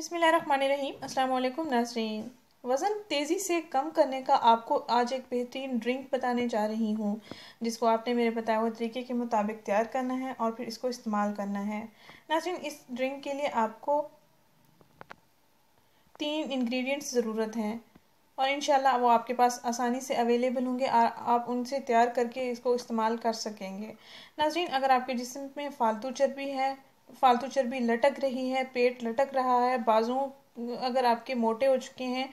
बिस्मिल्लाहिर्रहमानिर्रहीम। अस्सलाम वालेकुम नाज़रीन। वज़न तेज़ी से कम करने का आपको आज एक बेहतरीन ड्रिंक बताने जा रही हूँ, जिसको आपने मेरे बताए हुए तरीके के मुताबिक तैयार करना है और फिर इसको इस्तेमाल करना है। नाज़रीन, इस ड्रिंक के लिए आपको 3 इंग्रेडिएंट्स ज़रूरत हैं और इंशाल्लाह वो आपके पास आसानी से अवेलेबल होंगे। आप उनसे तैयार करके इसको इस्तेमाल कर सकेंगे। नाज़रीन, अगर आपके जिस्म में फालतू चर्बी लटक रही है, पेट लटक रहा है, बाजू अगर आपके मोटे हो चुके हैं,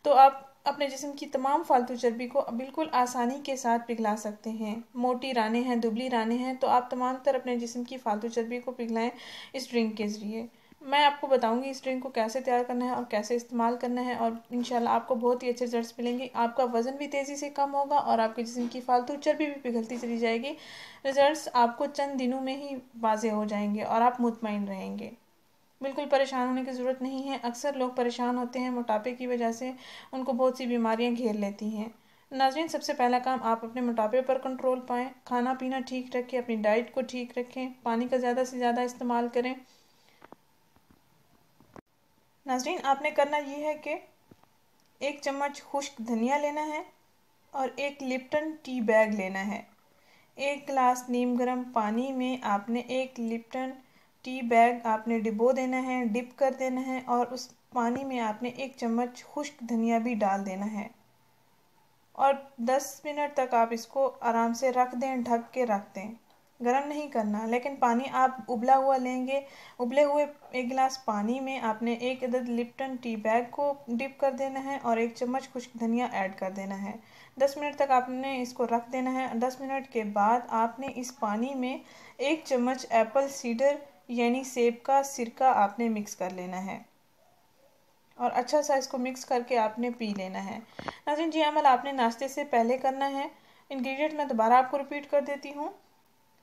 तो आप अपने जिस्म की तमाम फालतू चर्बी को बिल्कुल आसानी के साथ पिघला सकते हैं। मोटी रानें हैं, दुबली रानें हैं, तो आप तमाम तरह अपने जिस्म की फालतू चर्बी को पिघलाएं इस ड्रिंक के ज़रिए। मैं आपको बताऊंगी इस ड्रिंक को कैसे तैयार करना है और कैसे इस्तेमाल करना है, और इंशाल्लाह आपको बहुत ही अच्छे रिजल्ट्स मिलेंगे। आपका वज़न भी तेज़ी से कम होगा और आपके जिस्म की फालतू चर्बी भी पिघलती चली जाएगी। रिजल्ट्स आपको चंद दिनों में ही वाज़ेह हो जाएंगे और आप मुतमईन रहेंगे। बिल्कुल परेशान होने की ज़रूरत नहीं है। अक्सर लोग परेशान होते हैं मोटापे की वजह से, उनको बहुत सी बीमारियां घेर लेती हैं। नाज़रीन, सबसे पहला काम, आप अपने मोटापे पर कंट्रोल पाएँ। खाना पीना ठीक रखें, अपनी डाइट को ठीक रखें, पानी का ज़्यादा से ज़्यादा इस्तेमाल करें। नाज़रीन, आपने करना ये है कि 1 चम्मच खुश्क धनिया लेना है और 1 लिप्टन टी बैग लेना है। 1 गिलास नीम गर्म पानी में आपने 1 लिप्टन टी बैग आपने डिबो देना है, डिप कर देना है, और उस पानी में आपने 1 चम्मच खुश्क धनिया भी डाल देना है और 10 मिनट तक आप इसको आराम से रख दें, ढक के रख दें। गरम नहीं करना, लेकिन पानी आप उबला हुआ लेंगे। उबले हुए 1 गिलास पानी में आपने 1 अदद लिप्टन टी बैग को डिप कर देना है और 1 चम्मच खुश्क धनिया ऐड कर देना है। 10 मिनट तक आपने इसको रख देना है। 10 मिनट के बाद आपने इस पानी में 1 चम्मच एप्पल सीडर यानी सेब का सिरका आपने मिक्स कर लेना है और अच्छा सा इसको मिक्स करके आपने पी लेना है। नाज़रीन, जी अमल आपने नाश्ते से पहले करना है। इंग्रेडिएंट मैं दोबारा आपको रिपीट कर देती हूँ।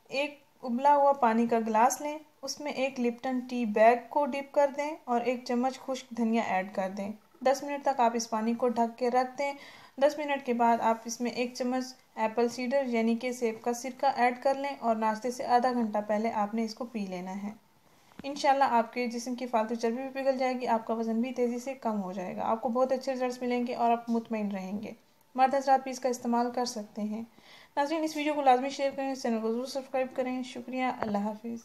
1 उबला हुआ पानी का गिलास लें, उसमें 1 लिप्टन टी बैग को डिप कर दें और 1 चम्मच खुश्क धनिया ऐड कर दें। 10 मिनट तक आप इस पानी को ढक के रख दें। 10 मिनट के बाद आप इसमें 1 चम्मच एप्पल सीडर यानी कि सेब का सिरका ऐड कर लें और नाश्ते से आधा घंटा पहले आपने इसको पी लेना है। इंशाल्लाह आपके जिस्म की फालतू चर्बी भी पिघल जाएगी, आपका वज़न भी तेज़ी से कम हो जाएगा, आपको बहुत अच्छे रिजल्ट्स मिलेंगे और आप मुतमईन रहेंगे। मर्द हज़रात भी इसका इस्तेमाल कर सकते हैं। नाज़रीन, इस वीडियो को लाजमी शेयर करें, चैनल को ज़रूर सब्सक्राइब करें। शुक्रिया। अल्लाह हाफिज़।